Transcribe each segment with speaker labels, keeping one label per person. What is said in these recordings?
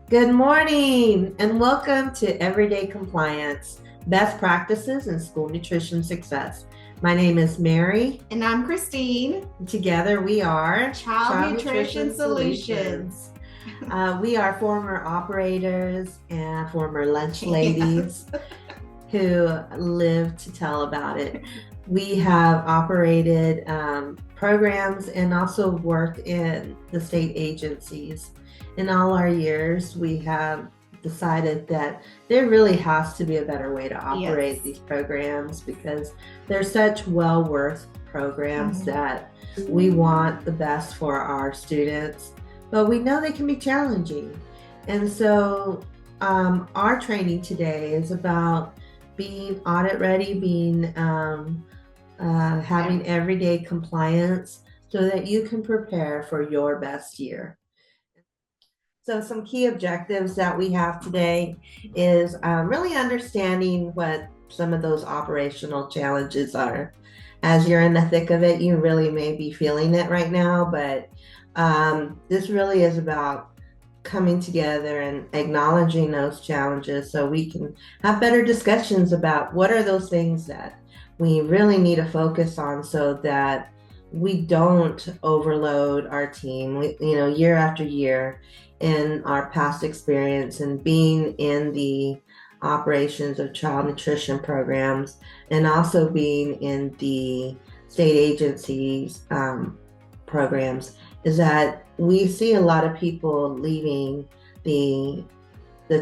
Speaker 1: Good morning and welcome to Everyday Compliance, Best Practices in School Nutrition Success. My name is Mary.
Speaker 2: And I'm Christine.
Speaker 1: Together we are
Speaker 2: Child Nutrition Solutions.
Speaker 1: We are former operators and former lunch ladies who live to tell about it. We have operated programs and also worked in the state agencies. In all our years, we have decided that there really has to be a better way to operate these programs because they're such well-worth programs that we want the best for our students, but we know they can be challenging. And so our training today is about being audit ready, being having everyday compliance so that you can prepare for your best year. So some key objectives that we have today is really understanding what some of those operational challenges are. As you're in the thick of it, you really may be feeling it right now, but this really is about coming together and acknowledging those challenges so we can have better discussions about what are those things that we really need to focus on so that we don't overload our team. Year after year in our past experience and being in the operations of child nutrition programs and also being in the state agencies programs is that we see a lot of people leaving the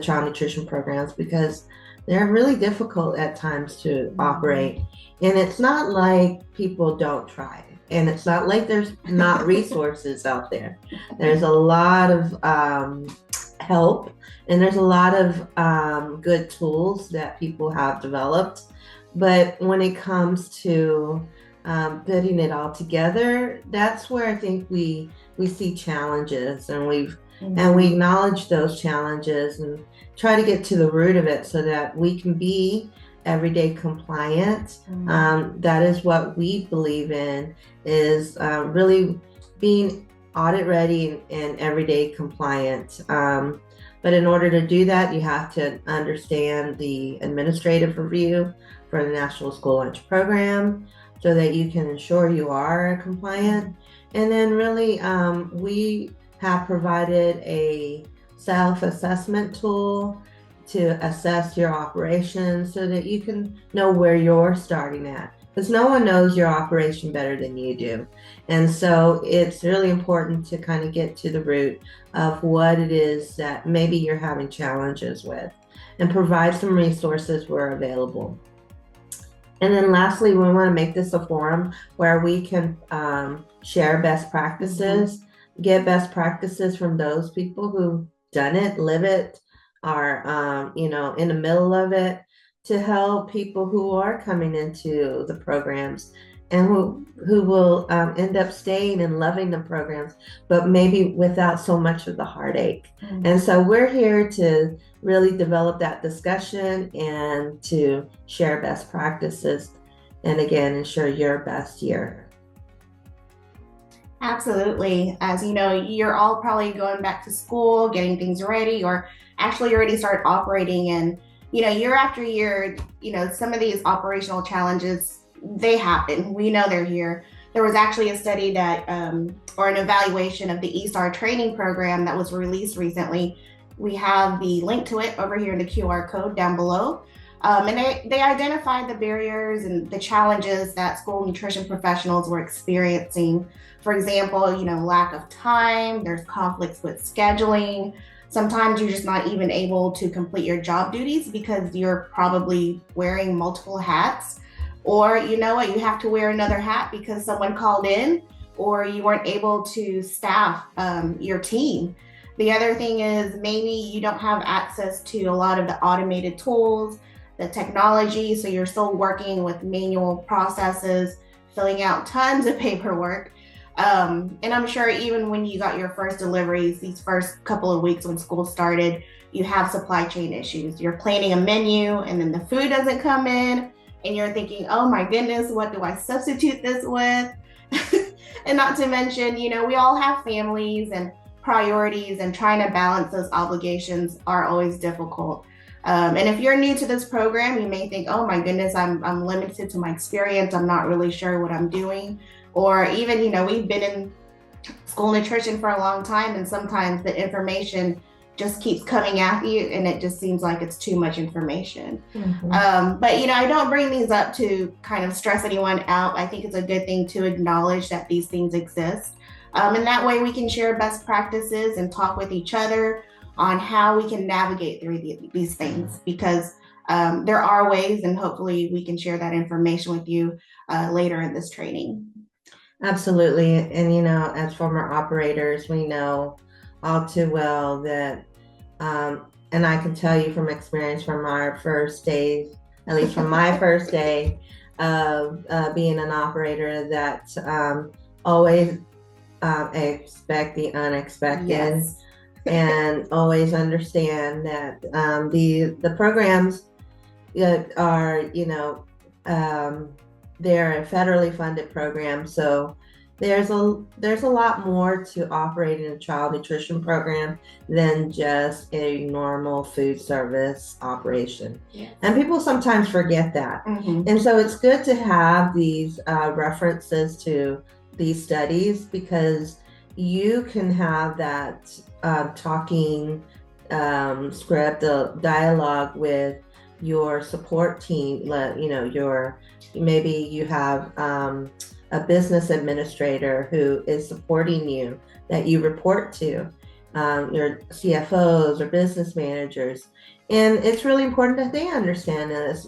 Speaker 1: child nutrition programs because they're really difficult at times to operate. And it's not like people don't try. And it's not like there's not resources out there. There's a lot of help and there's a lot of good tools that people have developed. But when it comes to putting it all together, that's where I think we see challenges, and we acknowledge those challenges and try to get to the root of it so that we can be everyday compliant. That is what we believe in, is really being audit ready and everyday compliant. But in order to do that, you have to understand the administrative review for the National School Lunch Program so that you can ensure you are compliant. And then really, we have provided a self-assessment tool to assess your operations so that you can know where you're starting at, because no one knows your operation better than you do. And so it's really important to kind of get to the root of what it is that maybe you're having challenges with and provide some resources where available. And then lastly, we want to make this a forum where we can share best practices, get best practices from those people who've done it, live it, are in the middle of it, to help people who are coming into the programs and who will end up staying and loving the programs, but maybe without so much of the heartache. And so we're here to really develop that discussion and to share best practices and again ensure your best year.
Speaker 2: Absolutely. As you know, you're all probably going back to school, getting things ready, or actually already started operating. And, year after year, some of these operational challenges, they happen. We know they're here. There was actually a study that, or an evaluation of the eStar training program that was released recently. We have the link to it over here in the QR code down below. And they identified the barriers and the challenges that school nutrition professionals were experiencing. For example, lack of time, there's conflicts with scheduling. Sometimes you're just not even able to complete your job duties because you're probably wearing multiple hats. Or you have to wear another hat because someone called in or you weren't able to staff your team. The other thing is maybe you don't have access to a lot of the automated tools, the technology, so you're still working with manual processes, filling out tons of paperwork. And I'm sure even when you got your first deliveries, these first couple of weeks when school started, you have supply chain issues. You're planning a menu and then the food doesn't come in and you're thinking, oh my goodness, what do I substitute this with? And not to mention, we all have families and priorities and trying to balance those obligations are always difficult. And if you're new to this program, you may think, oh my goodness, I'm limited to my experience. I'm not really sure what I'm doing. Or even, we've been in school nutrition for a long time, and sometimes the information just keeps coming at you and it just seems like it's too much information. But I don't bring these up to kind of stress anyone out. I think it's a good thing to acknowledge that these things exist. And that way we can share best practices and talk with each other on how we can navigate through these things, because there are ways, and hopefully we can share that information with you later in this training.
Speaker 1: Absolutely. And, as former operators, we know all too well that, and I can tell you from experience from our first days, at least from my first day of being an operator, that always expect the unexpected.
Speaker 2: Yes.
Speaker 1: And always understand that the programs are, they're a federally funded program, so there's a lot more to operating a child nutrition program than just a normal food service operation.
Speaker 2: Yes.
Speaker 1: And people sometimes forget that. And so it's good to have these references to these studies, because you can have that talking script, the dialogue with your support team. Maybe you have a business administrator who is supporting you that you report to, your CFOs or business managers. And it's really important that they understand this.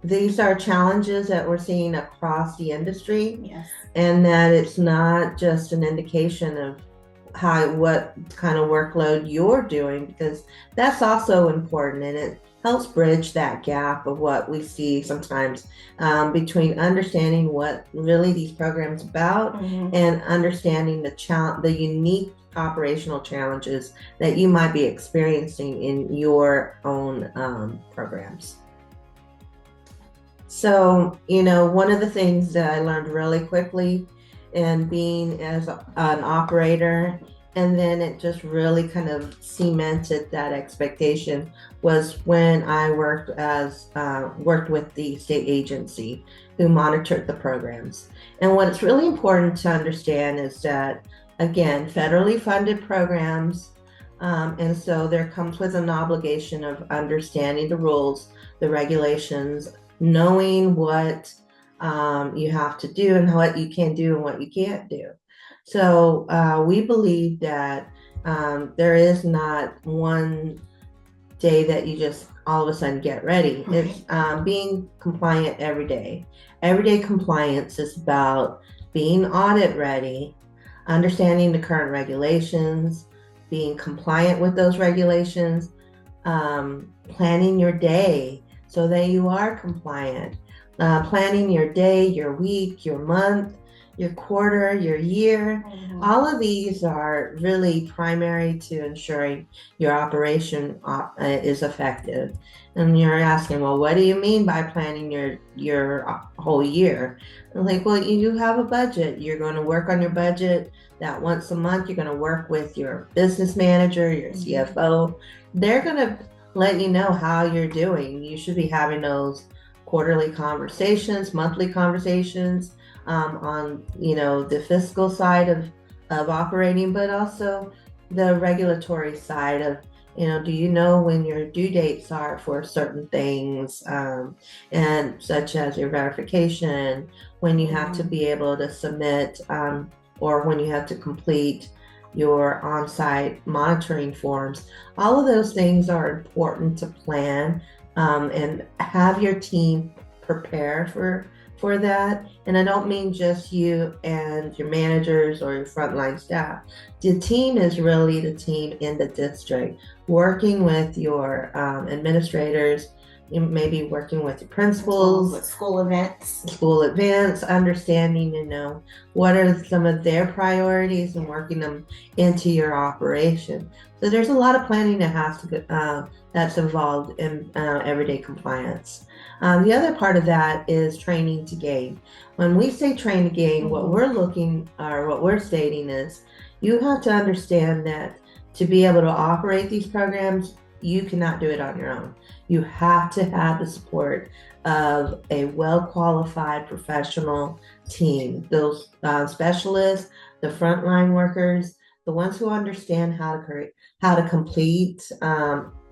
Speaker 1: These are challenges that we're seeing across the industry.
Speaker 2: Yes.
Speaker 1: And that it's not just an indication of what kind of workload you're doing, because that's also important, and it helps bridge that gap of what we see sometimes between understanding what really these programs about and understanding the unique operational challenges that you might be experiencing in your own programs. So, one of the things that I learned really quickly in being as an operator, and then it just really kind of cemented that expectation, was when I worked with the state agency who monitored the programs. And what's really important to understand is that, again, federally funded programs, and so there comes with an obligation of understanding the rules, the regulations, knowing what you have to do and what you can do and what you can't do. So we believe that there is not one day that you just all of a sudden get ready. It's being compliant every day. Everyday compliance is about being audit ready, understanding the current regulations, being compliant with those regulations, planning your day so that you are compliant, planning your day, your week, your month, your quarter, your year. All of these are really primary to ensuring your operation is effective. And you're asking, well, what do you mean by planning your whole year? I'm like, well, you have a budget. You're going to work on your budget. That once a month, you're going to work with your business manager, your CFO. They're going to let you know how you're doing. You should be having those quarterly conversations, monthly conversations on the fiscal side of operating, but also the regulatory side of, do you know when your due dates are for certain things, and such as your verification, when you have to be able to submit or when you have to complete your on-site monitoring forms. All of those things are important to plan and have your team prepare for that. And I don't mean just you and your managers or your frontline staff. The team is really the team in the district, working with your administrators, maybe working with your principals,
Speaker 2: with school events,
Speaker 1: understanding, what are some of their priorities and working them into your operation. So there's a lot of planning that has to that's involved in everyday compliance. The other part of that is training to gain. When we say train to gain, what we're stating is, You have to understand that to be able to operate these programs, you cannot do it on your own. You have to have the support of a well-qualified professional team. Those specialists, the frontline workers, the ones who understand how to complete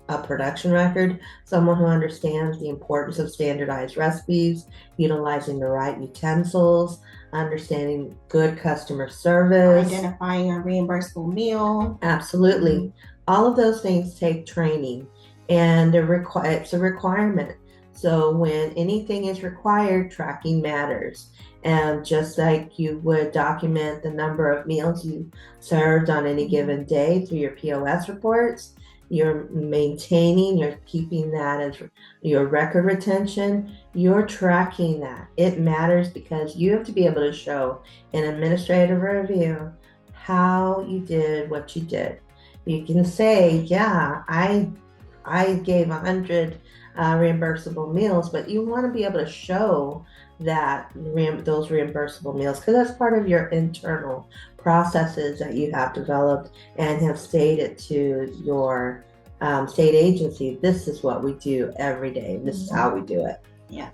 Speaker 1: a production record, someone who understands the importance of standardized recipes, utilizing the right utensils, understanding good customer service,
Speaker 2: identifying a reimbursable meal.
Speaker 1: Absolutely. Mm-hmm. All of those things take training, and it's a requirement. So when anything is required, tracking matters. And just like you would document the number of meals you served on any given day through your POS reports, you're keeping that as your record retention, you're tracking that. It matters because you have to be able to show an administrative review how you did what you did. You can say, yeah, I gave 100 reimbursable meals, but you want to be able to show that those reimbursable meals, because that's part of your internal processes that you have developed and have stated to your state agency. This is what we do every day. This is how we do it.
Speaker 2: Yes.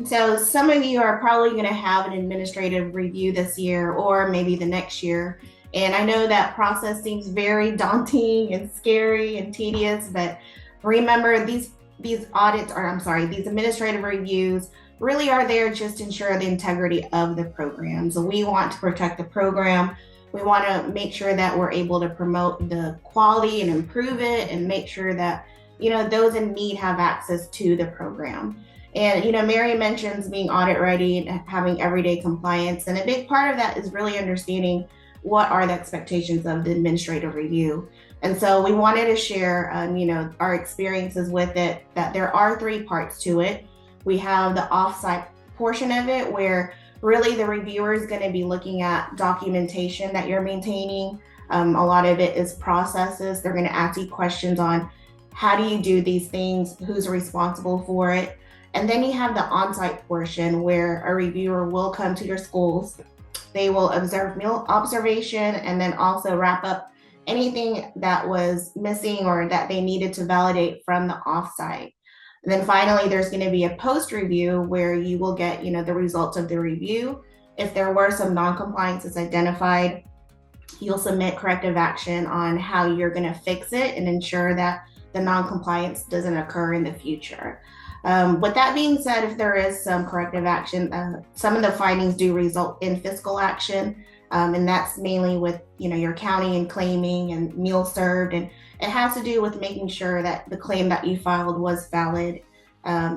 Speaker 2: So some of you are probably going to have an administrative review this year or maybe the next year. And I know that process seems very daunting and scary and tedious, but remember these administrative reviews really are there just to ensure the integrity of the program. So we want to protect the program. We want to make sure that we're able to promote the quality and improve it and make sure that, those in need have access to the program. And, Mary mentions being audit ready and having everyday compliance. And a big part of that is really understanding what are the expectations of the administrative review. And so we wanted to share, our experiences with it, that there are 3 parts to it. We have the offsite portion of it where really the reviewer is going to be looking at documentation that you're maintaining. A lot of it is processes. They're going to ask you questions on how do you do these things, who's responsible for it. And then you have the on-site portion where a reviewer will come to your schools. They will observe meal observation and then also wrap up anything that was missing or that they needed to validate from the offsite. And then finally, there's going to be a post-review where you will get, the results of the review. If there were some non-compliances identified, you'll submit corrective action on how you're going to fix it and ensure that the non-compliance doesn't occur in the future. With that being said, if there is some corrective action, some of the findings do result in fiscal action. And that's mainly with, your counting and claiming and meals served. And it has to do with making sure that the claim that you filed was valid,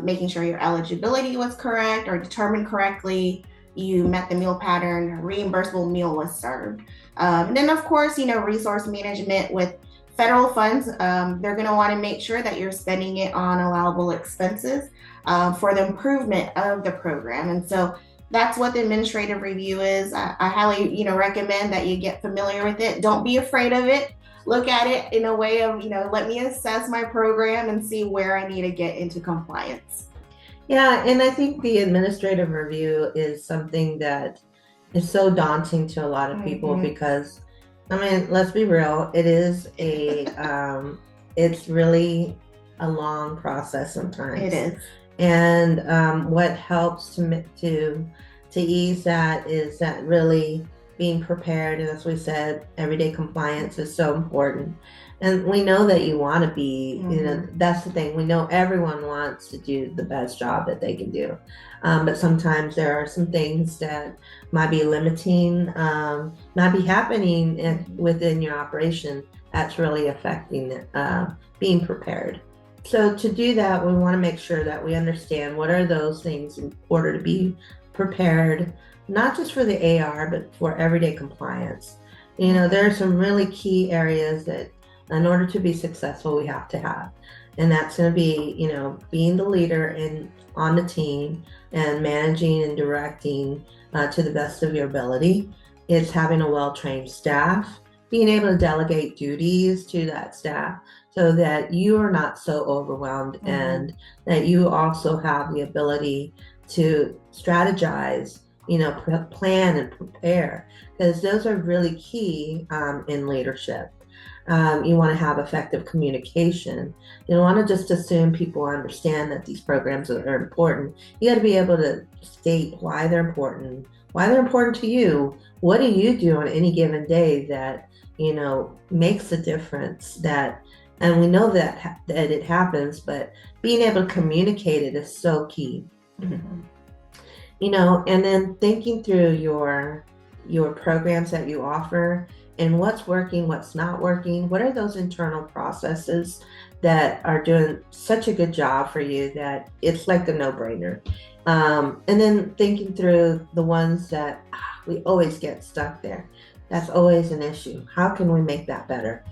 Speaker 2: making sure your eligibility was correct or determined correctly, you met the meal pattern, a reimbursable meal was served. And then of course, resource management with federal funds, they're going to want to make sure that you're spending it on allowable expenses for the improvement of the program. And so that's what the administrative review is. I highly, recommend that you get familiar with it. Don't be afraid of it. Look at it in a way of, let me assess my program and see where I need to get into compliance.
Speaker 1: Yeah, and I think the administrative review is something that is so daunting to a lot of people because, let's be real, it is it's really a long process sometimes.
Speaker 2: It is.
Speaker 1: And what helps to ease that is that really being prepared, and as we said, everyday compliance is so important. And we know that you want to be, that's the thing. We know everyone wants to do the best job that they can do. But sometimes there are some things that might be limiting, might be happening within your operation that's really affecting being prepared. So to do that, we want to make sure that we understand what are those things in order to be prepared, not just for the AR, but for everyday compliance. There are some really key areas that in order to be successful, we have to have. And that's going to be, being the leader on the team and managing and directing to the best of your ability. It's having a well-trained staff, being able to delegate duties to that staff so that you are not so overwhelmed and that you also have the ability to strategize plan and prepare, because those are really key in leadership. You want to have effective communication. You don't want to just assume people understand that these programs are important. You got to be able to state why they're important to you. What do you do on any given day that makes a difference? And we know that it happens, but being able to communicate it is so key.
Speaker 2: Mhm.
Speaker 1: And then thinking through your programs that you offer and what's working, what's not working. What are those internal processes that are doing such a good job for you that it's like a no-brainer? And then thinking through the ones that we always get stuck there. That's always an issue. How can we make that better?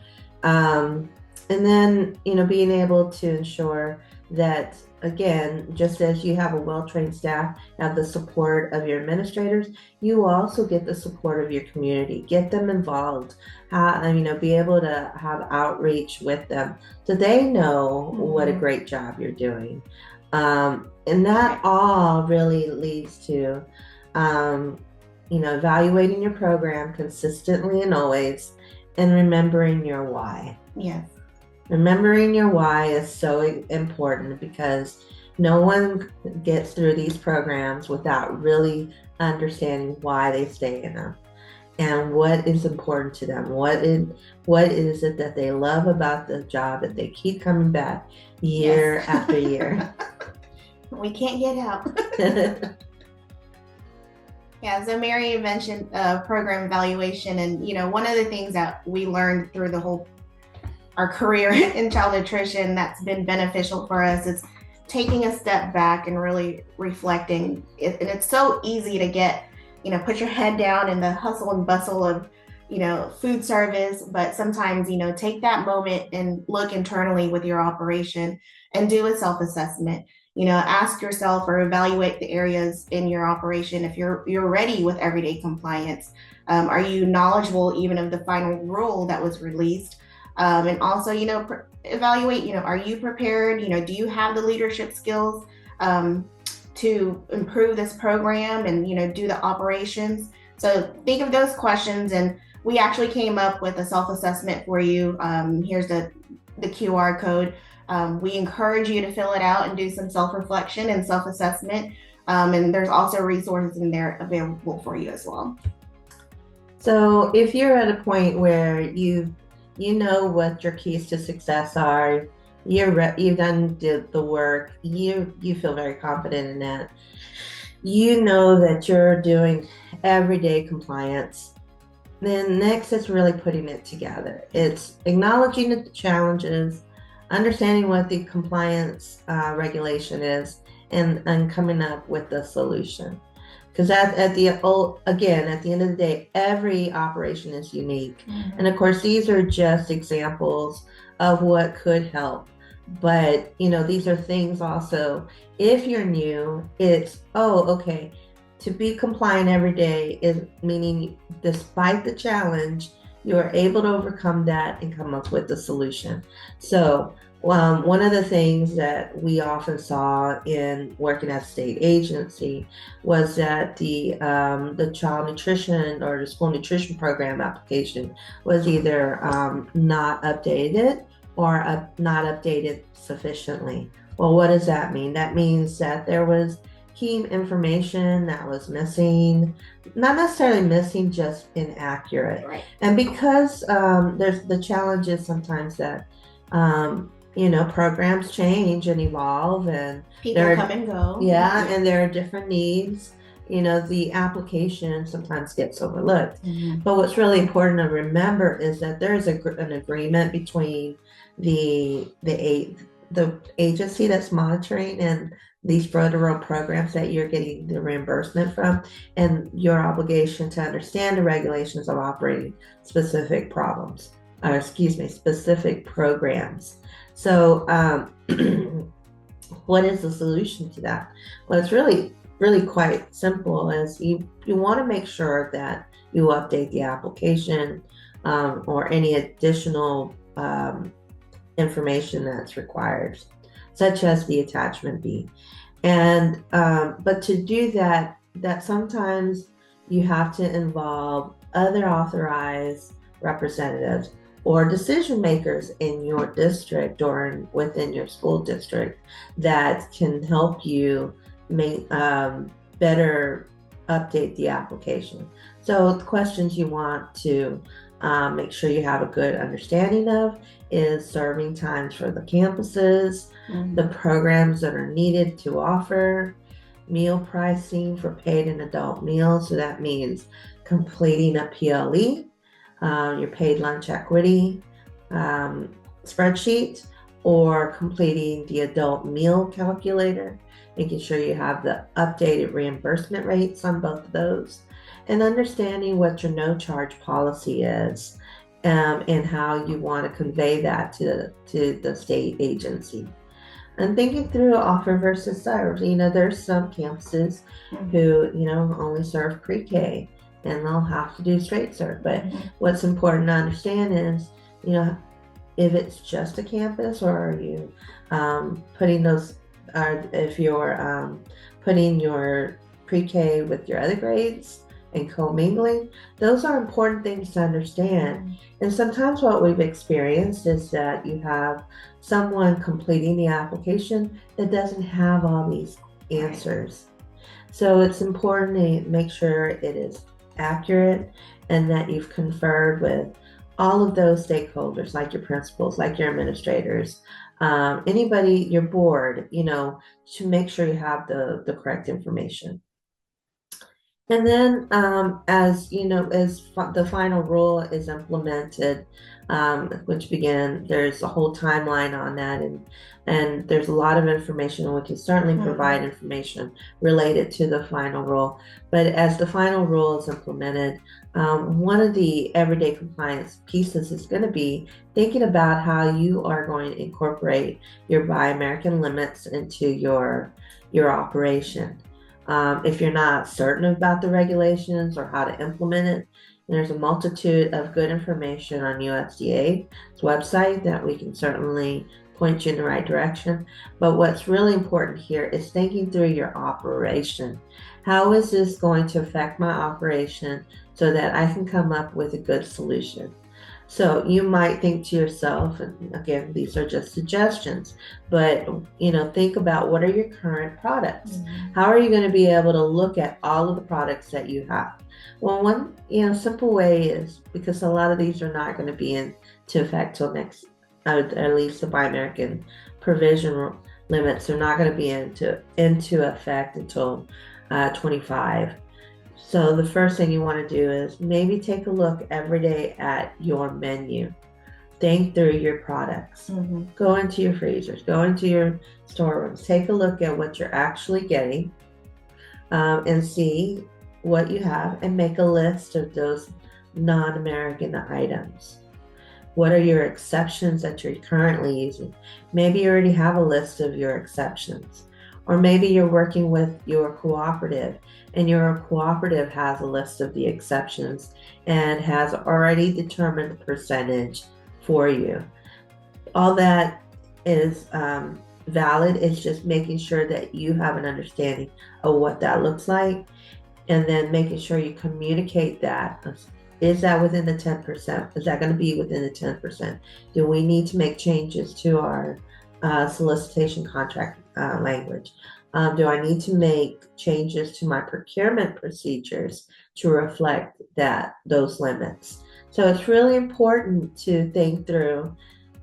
Speaker 1: And then, being able to ensure that, again, just as you have a well-trained staff, have the support of your administrators, you also get the support of your community. Get them involved. Be able to have outreach with them so they know what a great job you're doing. And that all really leads to, evaluating your program consistently and always, and remembering your why.
Speaker 2: Yes.
Speaker 1: Remembering your why is so important, because no one gets through these programs without really understanding why they stay in them and what is important to them. What is it that they love about the job that they keep coming back year after year?
Speaker 2: We can't get out. Yeah, so Mary mentioned program evaluation, and one of the things that we learned through our career in child nutrition that's been beneficial for us is taking a step back and really reflecting. And it's so easy to get, put your head down in the hustle and bustle of, food service, but sometimes, take that moment and look internally with your operation and do a self-assessment. Ask yourself or evaluate the areas in your operation if you're ready with everyday compliance. Are you knowledgeable even of the final rule that was released? And also, evaluate, are you prepared? Do you have the leadership skills to improve this program and, do the operations? So think of those questions. And we actually came up with a self-assessment for you. Here's the QR code. We encourage you to fill it out and do some self-reflection and self-assessment. And there's also resources in there available for you as well.
Speaker 1: So if you're at a point where you know what your keys to success are, you've done the work, you feel very confident in that, you know that you're doing everyday compliance, then next is really putting it together. It's acknowledging the challenges, understanding what the compliance regulation is, and coming up with the solution. Because at the end of the day, every operation is unique.
Speaker 2: Mm-hmm.
Speaker 1: And of course, these are just examples of what could help. But, these are things also, if you're new, it's, okay, to be compliant every day is meaning despite the challenge, you're able to overcome that and come up with the solution. So one of the things that we often saw in working at a state agency was that the child nutrition or the school nutrition program application was either not updated or not updated sufficiently. Well, what does that mean? That means that there was key information that was missing, not necessarily missing, just inaccurate.
Speaker 2: Right.
Speaker 1: And because there's the challenge is sometimes that programs change and evolve, and
Speaker 2: people come and go.
Speaker 1: Yeah, and there are different needs. The application sometimes gets overlooked.
Speaker 2: Mm-hmm.
Speaker 1: But what's really important to remember is that there is an agreement between the agency that's monitoring and these federal programs that you're getting the reimbursement from, and your obligation to understand the regulations of operating specific specific programs. So what is the solution to that? Well, it's really quite simple. As you want to make sure that you update the application or any additional information that's required, such as the attachment B. And but to do that, that sometimes you have to involve other authorized representatives or decision makers in your district or within your school district that can help you make better update the application. So the questions you want to make sure you have a good understanding of is serving times for the campuses, the programs that are needed to offer, meal pricing for paid and adult meals. So that means completing a PLE, your paid lunch equity spreadsheet, or completing the adult meal calculator, making sure you have the updated reimbursement rates on both of those, and understanding what your no charge policy is, and how you want to convey that to the state agency. And thinking through offer versus serve. There's some campuses who, only serve pre-K and they'll have to do straight serve. But what's important to understand is, if it's just a campus, or are you putting those, or if you're putting your pre-K with your other grades and commingling, those are important things to understand. And sometimes what we've experienced is that you have someone completing the application that doesn't have all these answers. So it's important to make sure it is accurate and that you've conferred with all of those stakeholders, like your principals, like your administrators, anybody, your board, to make sure you have the correct information. And then, as the final rule is implemented, which began, there's a whole timeline on that, and there's a lot of information, and we can certainly provide information related to the final rule. But as the final rule is implemented, one of the everyday compliance pieces is going to be thinking about how you are going to incorporate your Buy American limits into your operation. If you're not certain about the regulations or how to implement it, there's a multitude of good information on USDA's website that we can certainly point you in the right direction. But what's really important here is thinking through your operation. How is this going to affect my operation so that I can come up with a good solution? So you might think to yourself, and again, these are just suggestions, but think about, what are your current products? How are you going to be able to look at all of the products that you have? Well, one simple way is, because a lot of these are not going to be into effect till next, at least the Buy American provision limits are not going to be into effect until 25. So the first thing you want to do is maybe take a look every day at your menu. Think through your products. Go into your freezers, go into your storerooms, take a look at what you're actually getting, and see what you have, and make a list of those non-American items. What are your exceptions that you're currently using? Maybe you already have a list of your exceptions. Or maybe you're working with your cooperative, and your cooperative has a list of the exceptions and has already determined the percentage for you. All that is valid. It's just making sure that you have an understanding of what that looks like, and then making sure you communicate that. Is that within the 10%? Is that going to be within the 10%? Do we need to make changes to our solicitation contract language? Do I need to make changes to my procurement procedures to reflect those limits? So it's really important to think through,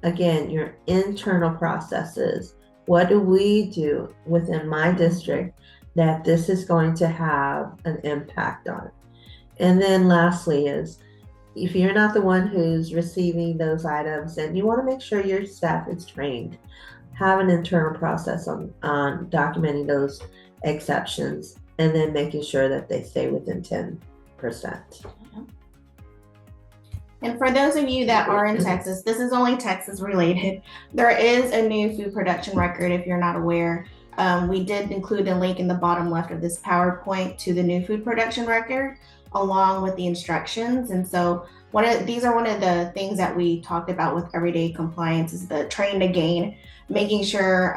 Speaker 1: again, your internal processes. What do we do within my district that this is going to have an impact on? And then lastly is, if you're not the one who's receiving those items, then you want to make sure your staff is trained. Have an internal process on documenting those exceptions, and then making sure that they stay within 10%.
Speaker 2: And for those of you that are in Texas, this is only Texas related. There is a new food production record, if you're not aware. We did include a link in the bottom left of this PowerPoint to the new food production record, along with the instructions. And so these are one of the things that we talked about with everyday compliance, is the train to gain, making sure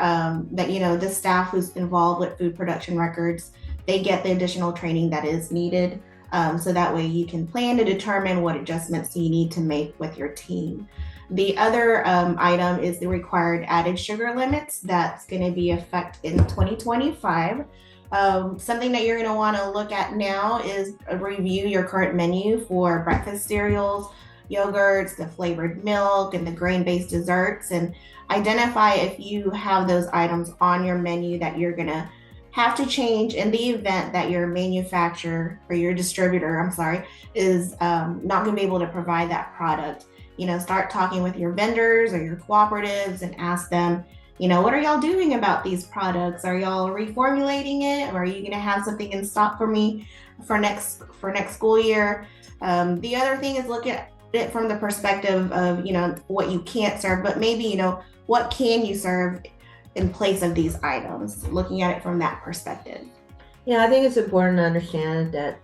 Speaker 2: that the staff who's involved with food production records they get the additional training that is needed. So that way you can plan to determine what adjustments you need to make with your team. The other item is the required added sugar limits. That's going to be effective in 2025. Something that you're going to want to look at now is review your current menu for breakfast cereals, yogurts, the flavored milk, and the grain-based desserts, and identify if you have those items on your menu that you're going to have to change in the event that your manufacturer or your distributor, is not going to be able to provide that product. Start talking with your vendors or your cooperatives and ask them, what are y'all doing about these products? Are y'all reformulating it, or are you going to have something in stock for me for next school year? The other thing is look at it from the perspective of what you can't serve, but maybe what can you serve in place of these items, looking at it from that perspective.
Speaker 1: Yeah, I think it's important to understand that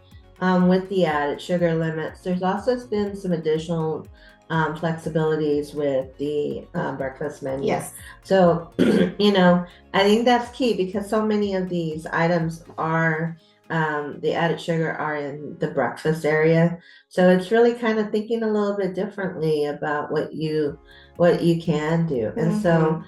Speaker 1: with the added sugar limits, there's also been some additional flexibilities with the breakfast menu.
Speaker 2: Yes.
Speaker 1: So, I think that's key because so many of these items are the added sugar are in the breakfast area. So it's really kind of thinking a little bit differently about what you can do. And so,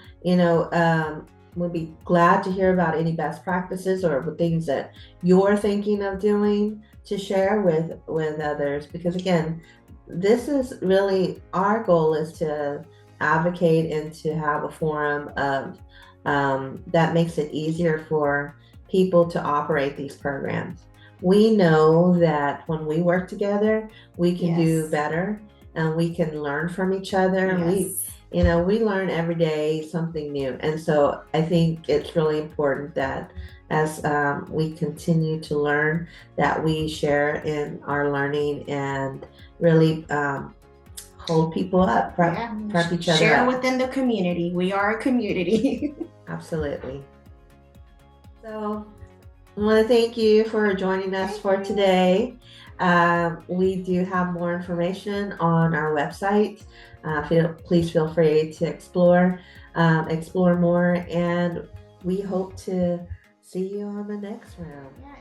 Speaker 1: we'll be glad to hear about any best practices or things that you're thinking of doing to share with others, because again, this is really our goal, is to advocate and to have a forum of that makes it easier for people to operate these programs. We know that when we work together, we can do better, and we can learn from each other.
Speaker 2: Yes.
Speaker 1: We learn every day something new. And so I think it's really important that as we continue to learn, that we share in our learning and really hold people up, prep each other
Speaker 2: Share
Speaker 1: up.
Speaker 2: within the community. We are a community.
Speaker 1: Absolutely. So I want to thank you for joining us for today. We do have more information on our website. Please feel free to explore more, and we hope to see you on the next round.
Speaker 2: Yeah,